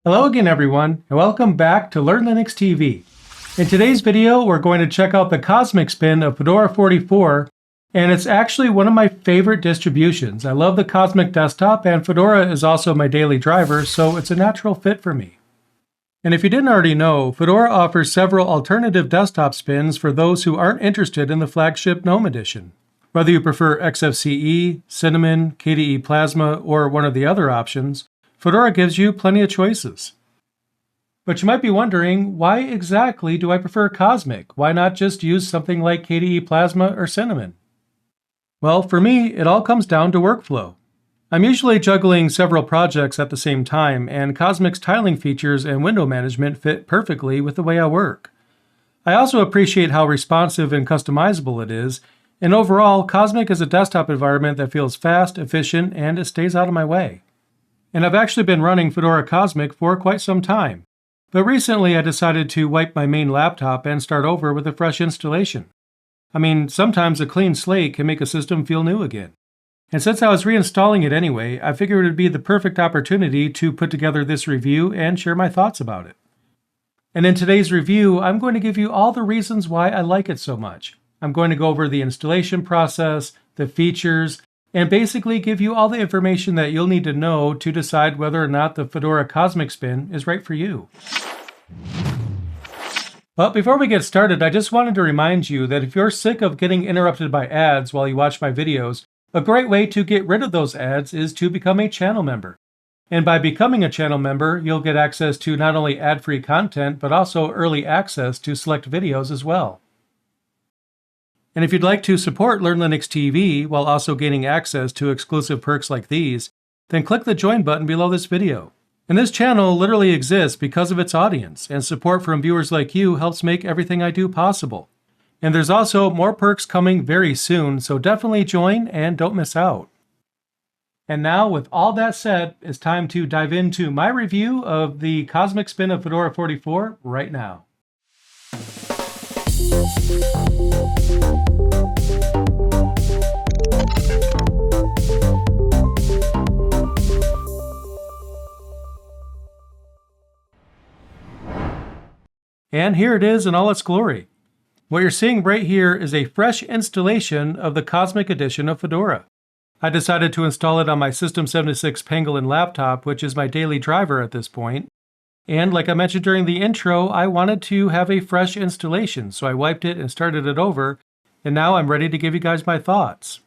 Hello again everyone, and welcome back to Learn Linux TV. In today's video, we're going to check out the COSMIC spin of Fedora 44, and it's actually one of my favorite distributions. I love the COSMIC desktop, and Fedora is also my daily driver, so it's a natural fit for me. And if you didn't already know, Fedora offers several alternative desktop spins for those who aren't interested in the flagship GNOME edition. Whether you prefer XFCE, Cinnamon, KDE Plasma, or one of the other options, Fedora gives you plenty of choices. But you might be wondering, why exactly do I prefer COSMIC? Why not just use something like KDE Plasma or Cinnamon? Well, for me, it all comes down to workflow. I'm usually juggling several projects at the same time, and COSMIC's tiling features and window management fit perfectly with the way I work. I also appreciate how responsive and customizable it is, and overall, COSMIC is a desktop environment that feels fast, efficient, and it stays out of my way. And I've actually been running Fedora COSMIC for quite some time. But recently I decided to wipe my main laptop and start over with a fresh installation. I mean, sometimes a clean slate can make a system feel new again. And since I was reinstalling it anyway, I figured it would be the perfect opportunity to put together this review and share my thoughts about it. And in today's review, I'm going to give you all the reasons why I like it so much. I'm going to go over the installation process, the features, and basically give you all the information that you'll need to know to decide whether or not the Fedora COSMIC spin is right for you. But before we get started, I just wanted to remind you that if you're sick of getting interrupted by ads while you watch my videos, a great way to get rid of those ads is to become a channel member. And by becoming a channel member, you'll get access to not only ad-free content, but also early access to select videos as well. And if you'd like to support Learn Linux TV while also gaining access to exclusive perks like these, then click the join button below this video. And this channel literally exists because of its audience, and support from viewers like you helps make everything I do possible. And there's also more perks coming very soon, so definitely join and don't miss out. And now, with all that said, it's time to dive into my review of the COSMIC spin of Fedora 44 right now. And here it is in all its glory. What you're seeing right here is a fresh installation of the COSMIC edition of Fedora. I decided to install it on my System 76 Pangolin laptop, which is my daily driver at this point. And like I mentioned during the intro, I wanted to have a fresh installation, so I wiped it and started it over, and now I'm ready to give you guys my thoughts.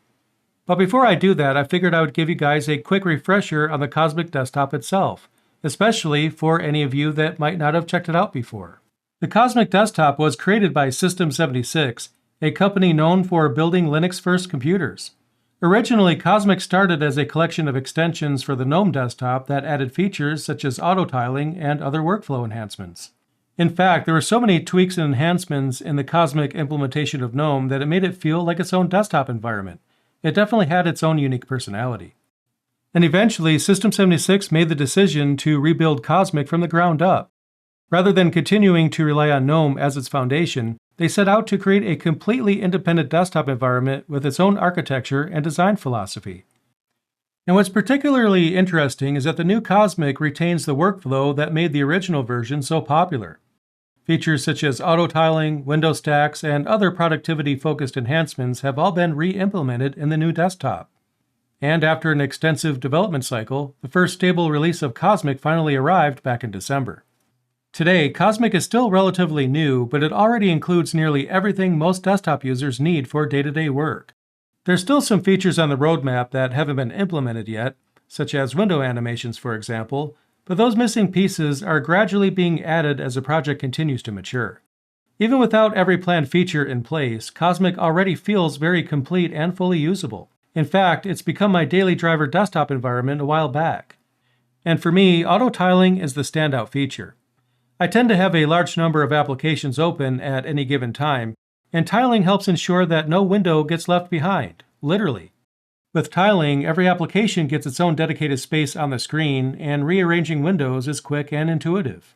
But before I do that, I figured I would give you guys a quick refresher on the COSMIC desktop itself, especially for any of you that might not have checked it out before. The COSMIC desktop was created by System 76, a company known for building Linux-first computers. Originally, COSMIC started as a collection of extensions for the GNOME desktop that added features such as auto-tiling and other workflow enhancements. In fact, there were so many tweaks and enhancements in the COSMIC implementation of GNOME that it made it feel like its own desktop environment. It definitely had its own unique personality. And eventually, System 76 made the decision to rebuild COSMIC from the ground up. Rather than continuing to rely on GNOME as its foundation, they set out to create a completely independent desktop environment with its own architecture and design philosophy. And what's particularly interesting is that the new COSMIC retains the workflow that made the original version so popular. Features such as auto-tiling, window stacks, and other productivity-focused enhancements have all been re-implemented in the new desktop. And after an extensive development cycle, the first stable release of COSMIC finally arrived back in December. Today, COSMIC is still relatively new, but it already includes nearly everything most desktop users need for day-to-day work. There's still some features on the roadmap that haven't been implemented yet, such as window animations, for example, but those missing pieces are gradually being added as the project continues to mature. Even without every planned feature in place, COSMIC already feels very complete and fully usable. In fact, it's become my daily driver desktop environment a while back. And for me, auto-tiling is the standout feature. I tend to have a large number of applications open at any given time, and tiling helps ensure that no window gets left behind, literally. With tiling, every application gets its own dedicated space on the screen, and rearranging windows is quick and intuitive.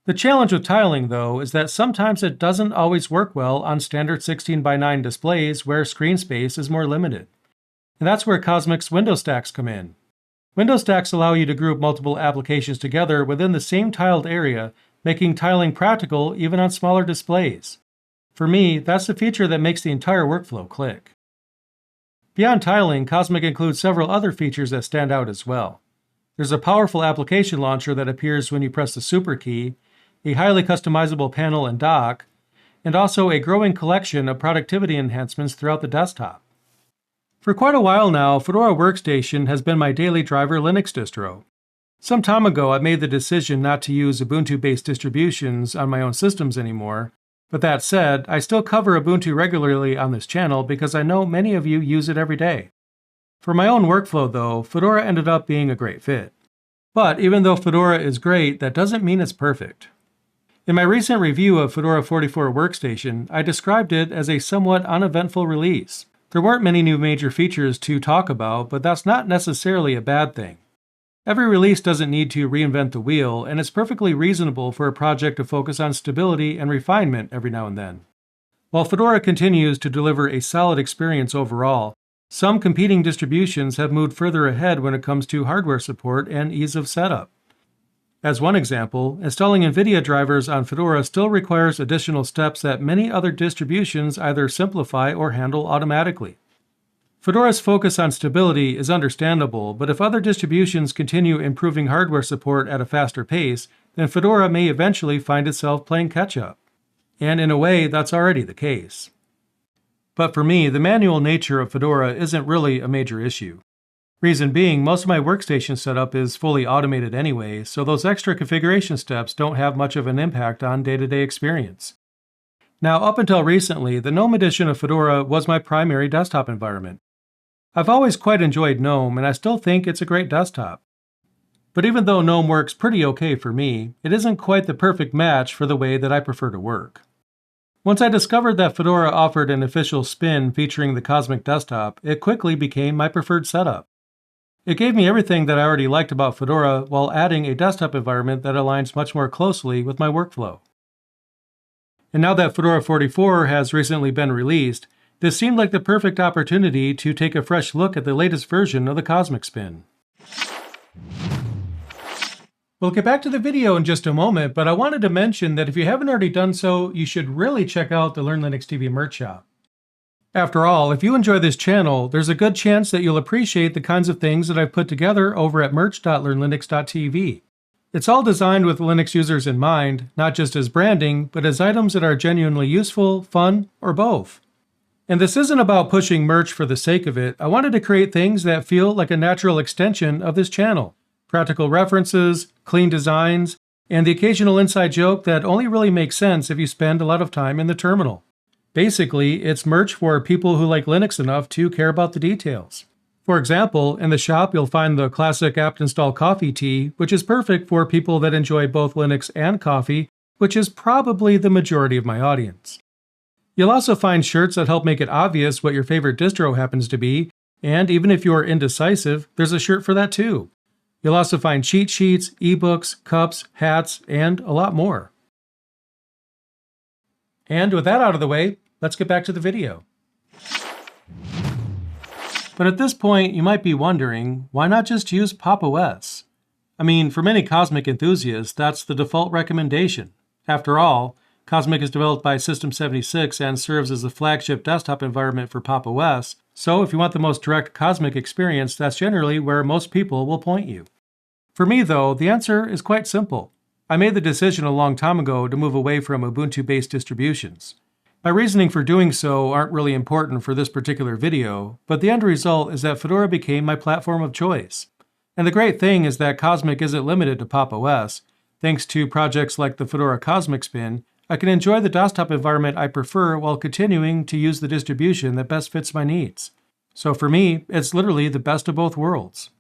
The challenge with tiling, though, is that sometimes it doesn't always work well on standard 16:9 displays where screen space is more limited. And that's where COSMIC's window stacks come in. Window stacks allow you to group multiple applications together within the same tiled area, making tiling practical even on smaller displays. For me, that's the feature that makes the entire workflow click. Beyond tiling, COSMIC includes several other features that stand out as well. There's a powerful application launcher that appears when you press the Super key, a highly customizable panel and dock, and also a growing collection of productivity enhancements throughout the desktop. For quite a while now, Fedora Workstation has been my daily driver Linux distro. Some time ago, I made the decision not to use Ubuntu-based distributions on my own systems anymore, but that said, I still cover Ubuntu regularly on this channel because I know many of you use it every day. For my own workflow though, Fedora ended up being a great fit. But even though Fedora is great, that doesn't mean it's perfect. In my recent review of Fedora 44 Workstation, I described it as a somewhat uneventful release. There weren't many new major features to talk about, but that's not necessarily a bad thing. Every release doesn't need to reinvent the wheel, and it's perfectly reasonable for a project to focus on stability and refinement every now and then. While Fedora continues to deliver a solid experience overall, some competing distributions have moved further ahead when it comes to hardware support and ease of setup. As one example, installing NVIDIA drivers on Fedora still requires additional steps that many other distributions either simplify or handle automatically. Fedora's focus on stability is understandable, but if other distributions continue improving hardware support at a faster pace, then Fedora may eventually find itself playing catch-up. And in a way, that's already the case. But for me, the manual nature of Fedora isn't really a major issue. Reason being, most of my workstation setup is fully automated anyway, so those extra configuration steps don't have much of an impact on day-to-day experience. Now, up until recently, the GNOME edition of Fedora was my primary desktop environment. I've always quite enjoyed GNOME, and I still think it's a great desktop. But even though GNOME works pretty okay for me, it isn't quite the perfect match for the way that I prefer to work. Once I discovered that Fedora offered an official spin featuring the COSMIC desktop, it quickly became my preferred setup. It gave me everything that I already liked about Fedora while adding a desktop environment that aligns much more closely with my workflow. And now that Fedora 44 has recently been released, this seemed like the perfect opportunity to take a fresh look at the latest version of the COSMIC spin. We'll get back to the video in just a moment, but I wanted to mention that if you haven't already done so, you should really check out the Learn Linux TV merch shop. After all, if you enjoy this channel, there's a good chance that you'll appreciate the kinds of things that I've put together over at merch.learnlinux.tv. It's all designed with Linux users in mind, not just as branding, but as items that are genuinely useful, fun, or both. And this isn't about pushing merch for the sake of it. I wanted to create things that feel like a natural extension of this channel. Practical references, clean designs, and the occasional inside joke that only really makes sense if you spend a lot of time in the terminal. Basically, it's merch for people who like Linux enough to care about the details. For example, in the shop you'll find the classic apt-install coffee tee, which is perfect for people that enjoy both Linux and coffee, which is probably the majority of my audience. You'll also find shirts that help make it obvious what your favorite distro happens to be, and even if you're indecisive, there's a shirt for that too. You'll also find cheat sheets, ebooks, cups, hats, and a lot more. And with that out of the way, let's get back to the video. But at this point, you might be wondering, why not just use Pop! OS? I mean, for many COSMIC enthusiasts, that's the default recommendation. After all, COSMIC is developed by System76 and serves as the flagship desktop environment for Pop! OS, so if you want the most direct COSMIC experience, that's generally where most people will point you. For me, though, the answer is quite simple. I made the decision a long time ago to move away from Ubuntu-based distributions. My reasoning for doing so aren't really important for this particular video, but the end result is that Fedora became my platform of choice. And the great thing is that COSMIC isn't limited to Pop! OS. Thanks to projects like the Fedora COSMIC spin, I can enjoy the desktop environment I prefer while continuing to use the distribution that best fits my needs. So for me, it's literally the best of both worlds.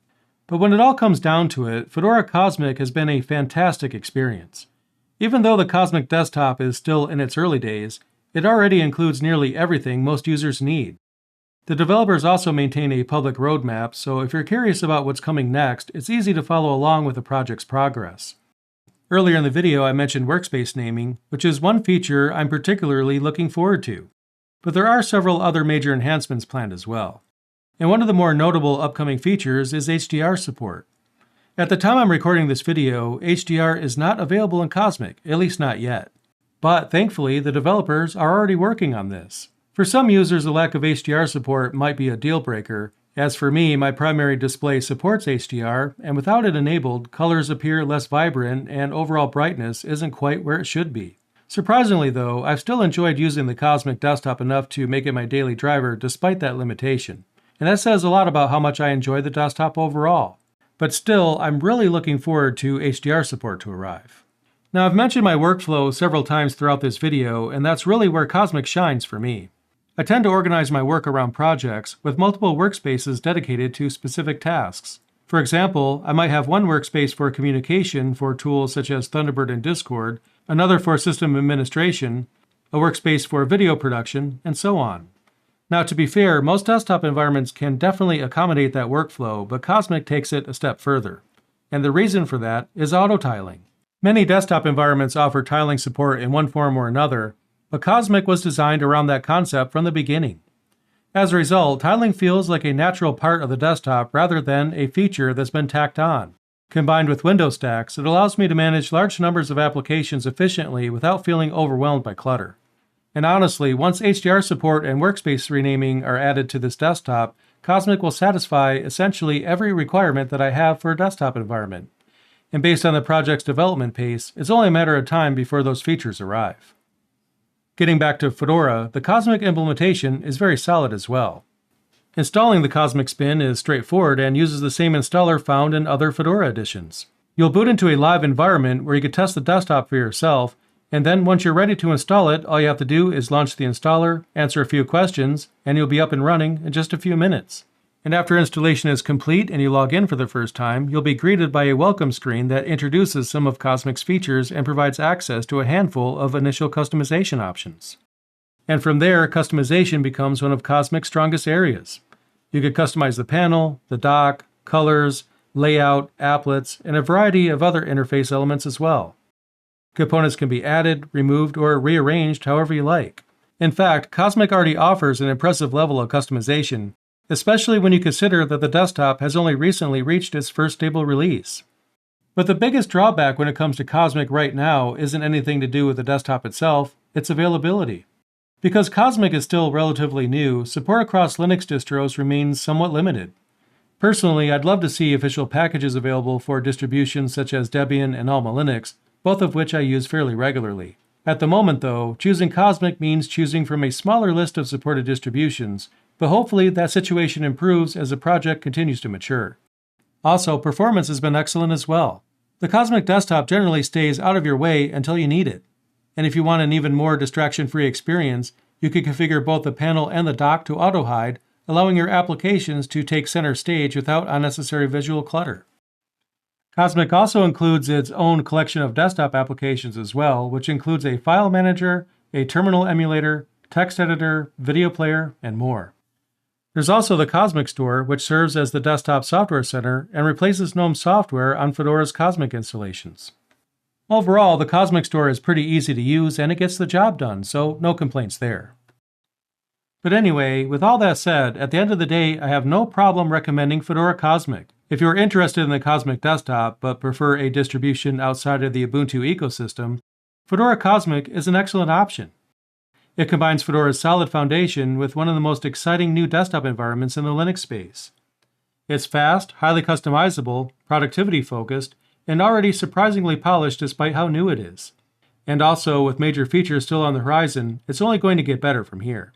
But when it all comes down to it, Fedora COSMIC has been a fantastic experience. Even though the COSMIC desktop is still in its early days, it already includes nearly everything most users need. The developers also maintain a public roadmap, so if you're curious about what's coming next, it's easy to follow along with the project's progress. Earlier in the video, I mentioned workspace naming, which is one feature I'm particularly looking forward to. But there are several other major enhancements planned as well. And one of the more notable upcoming features is HDR support. At the time I'm recording this video, HDR is not available in COSMIC, at least not yet. But thankfully, the developers are already working on this. For some users, the lack of HDR support might be a deal breaker. As for me, my primary display supports HDR, and without it enabled, colors appear less vibrant and overall brightness isn't quite where it should be. Surprisingly though, I've still enjoyed using the COSMIC desktop enough to make it my daily driver despite that limitation. And that says a lot about how much I enjoy the desktop overall. But still, I'm really looking forward to HDR support to arrive. Now I've mentioned my workflow several times throughout this video, and that's really where COSMIC shines for me. I tend to organize my work around projects with multiple workspaces dedicated to specific tasks. For example, I might have one workspace for communication for tools such as Thunderbird and Discord, another for system administration, a workspace for video production, and so on. Now to be fair, most desktop environments can definitely accommodate that workflow, but COSMIC takes it a step further. And the reason for that is auto-tiling. Many desktop environments offer tiling support in one form or another, but COSMIC was designed around that concept from the beginning. As a result, tiling feels like a natural part of the desktop rather than a feature that's been tacked on. Combined with window stacks, it allows me to manage large numbers of applications efficiently without feeling overwhelmed by clutter. And honestly, once HDR support and workspace renaming are added to this desktop, COSMIC will satisfy essentially every requirement that I have for a desktop environment. And based on the project's development pace, it's only a matter of time before those features arrive. Getting back to Fedora, the COSMIC implementation is very solid as well. Installing the COSMIC spin is straightforward and uses the same installer found in other Fedora editions. You'll boot into a live environment where you can test the desktop for yourself, and then once you're ready to install it, all you have to do is launch the installer, answer a few questions, and you'll be up and running in just a few minutes. And after installation is complete and you log in for the first time, you'll be greeted by a welcome screen that introduces some of COSMIC's features and provides access to a handful of initial customization options. And from there, customization becomes one of COSMIC's strongest areas. You can customize the panel, the dock, colors, layout, applets, and a variety of other interface elements as well. Components can be added, removed, or rearranged however you like. In fact, COSMIC already offers an impressive level of customization, especially when you consider that the desktop has only recently reached its first stable release. But the biggest drawback when it comes to COSMIC right now isn't anything to do with the desktop itself, it's availability. Because COSMIC is still relatively new, support across Linux distros remains somewhat limited. Personally, I'd love to see official packages available for distributions such as Debian and Alma Linux, both of which I use fairly regularly. At the moment though, choosing COSMIC means choosing from a smaller list of supported distributions, but hopefully that situation improves as the project continues to mature. Also, performance has been excellent as well. The COSMIC desktop generally stays out of your way until you need it. And if you want an even more distraction-free experience, you can configure both the panel and the dock to auto-hide, allowing your applications to take center stage without unnecessary visual clutter. COSMIC also includes its own collection of desktop applications as well, which includes a file manager, a terminal emulator, text editor, video player, and more. There's also the COSMIC Store, which serves as the desktop software center and replaces GNOME software on Fedora's COSMIC installations. Overall, the COSMIC Store is pretty easy to use and it gets the job done, so no complaints there. But anyway, with all that said, at the end of the day, I have no problem recommending Fedora COSMIC. If you're interested in the COSMIC desktop but prefer a distribution outside of the Ubuntu ecosystem, Fedora COSMIC is an excellent option. It combines Fedora's solid foundation with one of the most exciting new desktop environments in the Linux space. It's fast, highly customizable, productivity-focused, and already surprisingly polished despite how new it is. And also, with major features still on the horizon, it's only going to get better from here.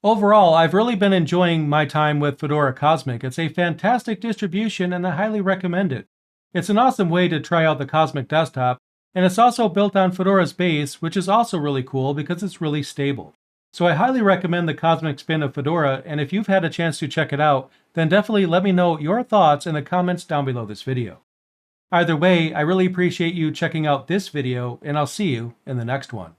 Overall, I've really been enjoying my time with Fedora COSMIC. It's a fantastic distribution and I highly recommend it. It's an awesome way to try out the COSMIC desktop, and it's also built on Fedora's base, which is also really cool because it's really stable. So I highly recommend the COSMIC spin of Fedora, and if you've had a chance to check it out, then definitely let me know your thoughts in the comments down below this video. Either way, I really appreciate you checking out this video, and I'll see you in the next one.